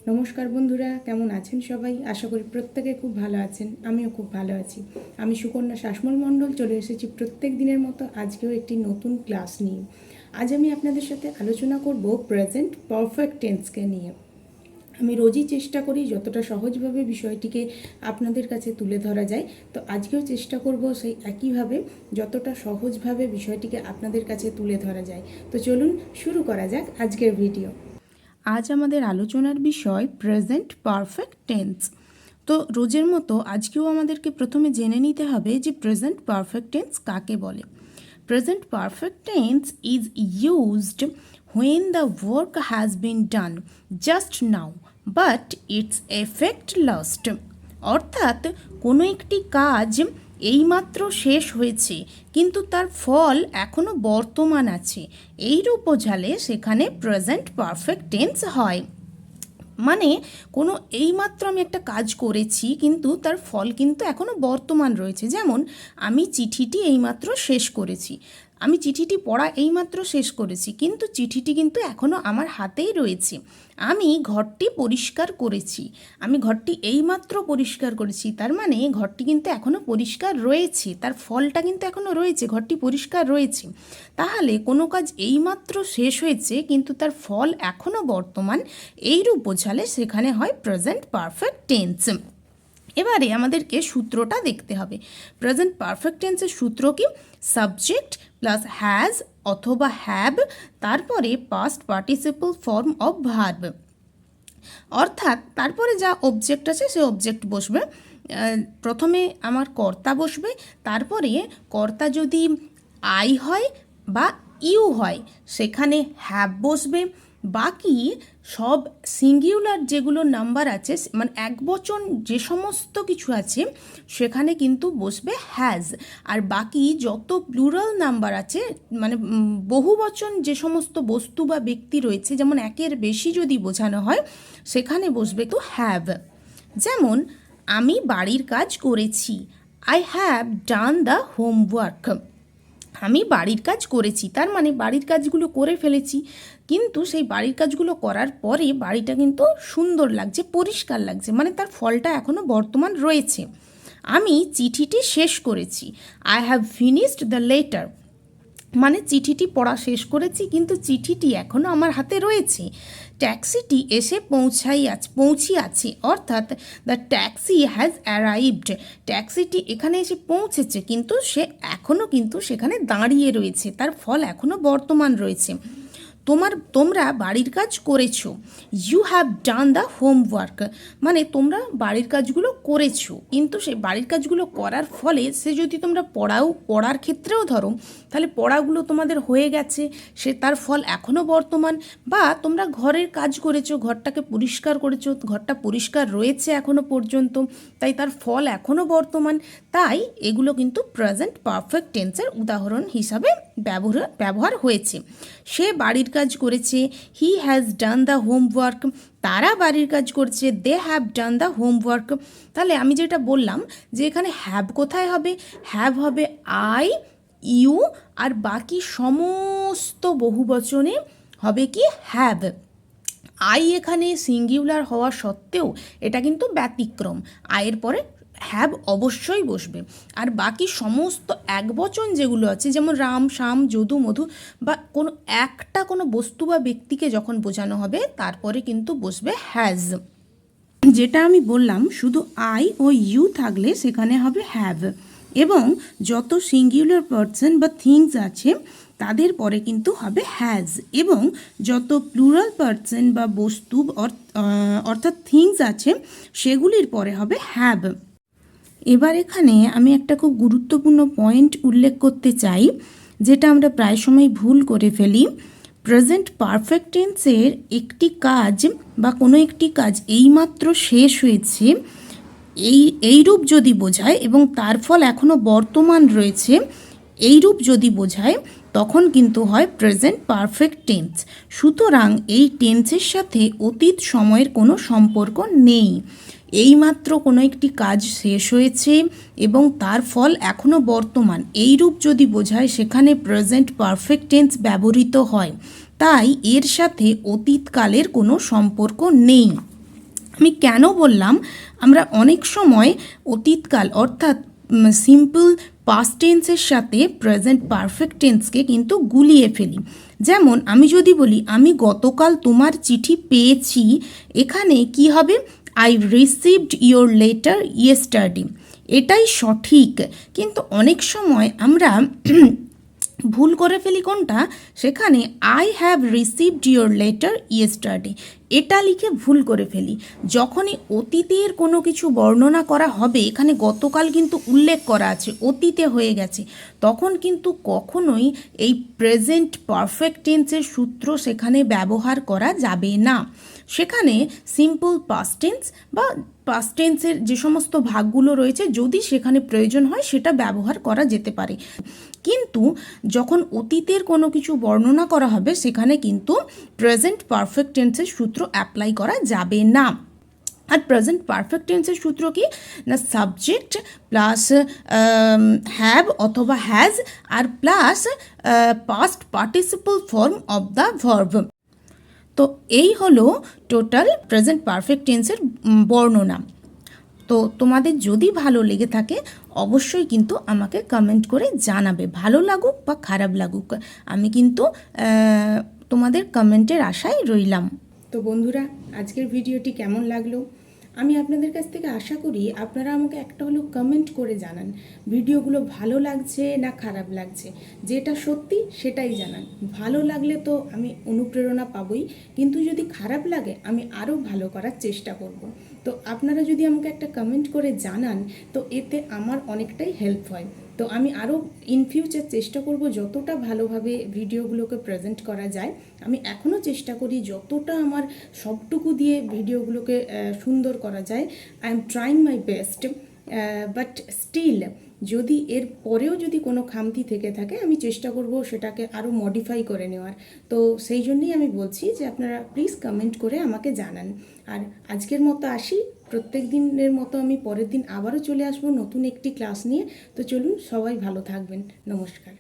নমস্কার বন্ধুরা, কেমন আছেন সবাই? আশা করি প্রত্যেকে খুব ভালো আছেন। আমিও খুব ভালো আছি। আমি সুকন্যা শাসমল মণ্ডল চলে এসেছি প্রত্যেক দিনের মতো আজকেও একটি নতুন ক্লাস নিয়ে। আজ আমি আপনাদের সাথে আলোচনা করব প্রেজেন্ট পারফেক্ট টেন্সকে নিয়ে। আমি রোজই চেষ্টা করি যতটা সহজভাবে বিষয়টিকে আপনাদের কাছে তুলে ধরা যায়, তো আজকেও চেষ্টা করব সেই একইভাবে যতটা সহজভাবে বিষয়টিকে আপনাদের কাছে তুলে ধরা যায়। তো চলুন শুরু করা যাক আজকের ভিডিও। আজ আমাদের আলোচনার বিষয় প্রেজেন্ট পারফেক্ট টেন্স। তো রোজের মতো আজকেও আমাদেরকে প্রথমে জেনে নিতে হবে যে প্রেজেন্ট পারফেক্ট টেন্স কাকে বলে। Present perfect tense is used when the work has been done just now but its effect lost। অর্থাৎ কোনো একটি কাজ এইমাত্র শেষ হয়েছে কিন্তু তার ফল এখনও বর্তমান আছে, এইরূপ বোঝালে সেখানে প্রেজেন্ট পারফেক্ট টেন্স হয়। মানে কোনো এইমাত্র আমি একটা কাজ করেছি কিন্তু তার ফল কিন্তু এখনও বর্তমান রয়েছে। যেমন আমি চিঠিটি এইমাত্র শেষ করেছি, আমি চিঠিটি পড়া এইমাত্র শেষ করেছি কিন্তু চিঠিটি কিন্তু এখনও আমার হাতেই রয়েছে। আমি ঘরটি পরিষ্কার করেছি, আমি ঘরটি এইমাত্র পরিষ্কার করেছি, তার মানে ঘরটি কিন্তু এখনও পরিষ্কার রয়েছে, তার ফলটা কিন্তু এখনও রয়েছে, ঘরটি পরিষ্কার রয়েছে। তাহলে কোনো কাজ এইমাত্র শেষ হয়েছে কিন্তু তার ফল এখনও বর্তমান, এইরূপ বোঝালে সেখানে হয় প্রেজেন্ট পারফেক্ট টেন্স। এবারে আমাদেরকে সূত্রটা দেখতে হবে। প্রেজেন্ট পারফেক্ট টেন্সের সূত্র কি? সাবজেক্ট প্লাস হ্যাজ অথবা হ্যাভ, তারপরে past participle form of verb, অর্থাৎ তারপরে যা অবজেক্ট আছে সে অবজেক্ট বসবে। প্রথমে আমার কর্তা বসবে, তারপরে কর্তা যদি আই হয় বা ইউ হয় সেখানে হ্যাভ বসবে। বাকি সব সিঙ্গুলার যেগুলো নাম্বার আছে, মানে একবচন যে সমস্ত কিছু আছে সেখানে কিন্তু বসবে হ্যাজ। আর বাকি যত প্লুরাল নাম্বার আছে, মানে বহুবচন যে সমস্ত বস্তু বা ব্যক্তি রয়েছে, যেমন একের বেশি যদি বোঝানো হয় সেখানে বসবে তো হ্যাভ। যেমন আমি বাড়ির কাজ করেছি, I have done the homework. আমি বাড়ির কাজ করেছি তার মানে বাড়ির কাজগুলো করে ফেলেছি, কিন্তু সেই বাড়ির কাজগুলো করার পরে বাড়িটা কিন্তু সুন্দর লাগছে, পরিষ্কার লাগছে, মানে তার ফলটা এখনও বর্তমান রয়েছে। আমি চিঠিটি শেষ করেছি, I have finished the letter, মানে চিঠিটি পড়া শেষ করেছি কিন্তু চিঠিটি এখনও আমার হাতে রয়েছে। ট্যাক্সিটি এসে পৌঁছিয়াছে, অর্থাৎ দ্য ট্যাক্সি হ্যাজ অ্যারাইভড, ট্যাক্সিটি এখানে এসে পৌঁছেছে কিন্তু সে এখনও কিন্তু সেখানে দাঁড়িয়ে রয়েছে, তার ফল এখনও বর্তমান রয়েছে। তোমরা বাড়ির কাজ করেছো, you have done the homework, মানে তোমরা বাড়ির কাজগুলো করেছো কিন্তু সেই বাড়ির কাজগুলো করার ফলে সে যদি তোমরা পড়ার ক্ষেত্রেও ধরো তাহলে পড়াগুলো তোমাদের হয়ে গেছে, সে তার ফল এখনও বর্তমান। বা তোমরা ঘরের কাজ করেছো, ঘরটাকে পরিষ্কার করেছো, ঘরটা পরিষ্কার রয়েছে এখনও পর্যন্ত, তাই তার ফল এখনও বর্তমান। তাই এগুলো কিন্তু প্রেজেন্ট পারফেক্ট টেন্সের উদাহরণ হিসাবে ব্যবহার হয়েছে। সে বাড়ির কাজ করেছে, he has done the homework, তারা বাড়ির কাজ করছে, they have done the homework. তাহলে আমি যেটা বললাম যে এখানে হ্যাভ কোথায় হবে? হ্যাভ হবে আই, ইউ, আর বাকি সমস্ত বহুবচনে হবে কি হ্যাভ। আই এখানে সিঙ্গুলার হওয়া সত্ত্বেও এটা কিন্তু ব্যতিক্রম, আয়ের পরে হ্যাভ অবশ্যই বসবে। আর বাকি সমস্ত একবচন যেগুলো আছে, যেমন রাম, শ্যাম, যদু, মধু, বা কোনো বস্তু বা ব্যক্তিকে যখন বোঝানো হবে তারপরে কিন্তু বসবে হ্যাজ। যেটা আমি বললাম শুধু আই ও ইউ থাকলে সেখানে হবে হ্যাভ, এবং যত সিঙ্গুলার পার্সন বা থিংস আছে তাদের পরে কিন্তু হবে হ্যাজ, এবং যত প্লুরাল পার্সন বা বস্তু অর্থাৎ থিংস আছে সেগুলির পরে হবে হ্যাভ। এবার এখানে আমি একটা খুব গুরুত্বপূর্ণ পয়েন্ট উল্লেখ করতে চাই, যেটা আমরা প্রায় সময় ভুল করে ফেলি। প্রেজেন্ট পারফেক্ট টেন্সের একটি কাজ বা কোনো একটি কাজ এইমাত্র শেষ হয়েছে এইরূপ যদি বোঝায় এবং তার ফল এখনও বর্তমান রয়েছে এইরূপ যদি বোঝায় তখন কিন্তু হয় প্রেজেন্ট পারফেক্ট টেন্স। সুতরাং এই টেন্সের সাথে অতীত সময়ের কোনো সম্পর্ক নেই। এইমাত্র কোনো একটি কাজ শেষ হয়েছে এবং তার ফল এখনও বর্তমান এইরূপ যদি বোঝায় সেখানে প্রেজেন্ট পারফেক্ট টেন্স ব্যবহৃত হয়, তাই এর সাথে অতীতকালের কোনো সম্পর্ক নেই। আমি কেন বললাম, আমরা অনেক সময় অতীতকাল অর্থাৎ সিম্পল পাস্ট টেন্সের সাথে প্রেজেন্ট পারফেক্ট টেন্সকে কিন্তু গুলিয়ে ফেলি। যেমন আমি যদি বলি আমি গতকাল তোমার চিঠি পেয়েছি, এখানে কি হবে? I received your letter yesterday. এটাই সঠিক, কিন্তু অনেক সময় আমরা ভুল করে ফেলি কোনটা, সেখানে I have received your letter yesterday এটা লিখে ভুল করে ফেলি। যখনই অতীতের কোনো কিছু বর্ণনা করা হবে, এখানে গতকাল কিন্তু উল্লেখ করা আছে, অতীতে হয়ে গেছে, তখন কিন্তু কখনোই এই প্রেজেন্ট পারফেক্ট টেন্সের সূত্র সেখানে ব্যবহার করা যাবে না। সেখানে সিম্পল পাস্ট টেন্স বা পাস্ট টেন্সের যে সমস্ত ভাগগুলো রয়েছে, যদি সেখানে প্রয়োজন হয় সেটা ব্যবহার করা যেতে পারে, কিন্তু যখন অতীতের কোনো কিছু বর্ণনা করা হবে সেখানে কিন্তু প্রেজেন্ট পারফেক্ট টেন্সের সূত্র অ্যাপ্লাই করা যাবে না। আর প্রেজেন্ট পারফেক্ট টেন্সের সূত্র কি না, সাবজেক্ট প্লাস হ্যাভ অথবা হ্যাজ আর plus past participle form of the verb. তো এই হলো টোটাল প্রেজেন্ট পারফেক্ট টেন্সের বর্ণনা। তো তোমাদের যদি ভালো লেগে থাকে অবশ্যই কিন্তু আমাকে কমেন্ট করে জানাবে, ভালো লাগুক বা খারাপ লাগুক, আমি কিন্তু তোমাদের কমেন্টের আশায় রইলাম। তো বন্ধুরা, আজকের ভিডিওটি কেমন লাগলো? আমি আপনাদের কাছ থেকে আশা করি আপনারা আমাকে একটা হলেও কমেন্ট করে জানান ভিডিওগুলো ভালো লাগছে না খারাপ লাগছে, যেটা সত্যি সেটাই জানান। ভালো লাগলে তো আমি অনুপ্রেরণা পাবই, কিন্তু যদি খারাপ লাগে আমি আরও ভালো করার চেষ্টা করব। তো আপনারা যদি আমাকে একটা কমেন্ট করে জানান তো এতে আমার অনেকটাই হেল্প হয়। তো আমি আরও ইন ফিউচার চেষ্টা করব যতটা ভালোভাবে ভিডিওগুলোকে প্রেজেন্ট করা যায়। আমি এখনও চেষ্টা করি যতটা আমার সবটুকু দিয়ে ভিডিওগুলোকে সুন্দর করা যায়। I am trying my best, but still যদি এর পরেও যদি কোনো খামতি থেকে থাকে আমি চেষ্টা করব সেটাকে আরও মডিফাই করে নেওয়ার। তো সেই জন্যই আমি বলছি যে আপনারা প্লিজ কমেন্ট করে আমাকে জানান। আর আজকের মতো আসি, প্রত্যেক দিনের মতো আমি পরের দিন আবারও চলে আসবো নতুন একটি ক্লাস নিয়ে। তো চলুন, সবাই ভালো থাকবেন। নমস্কার।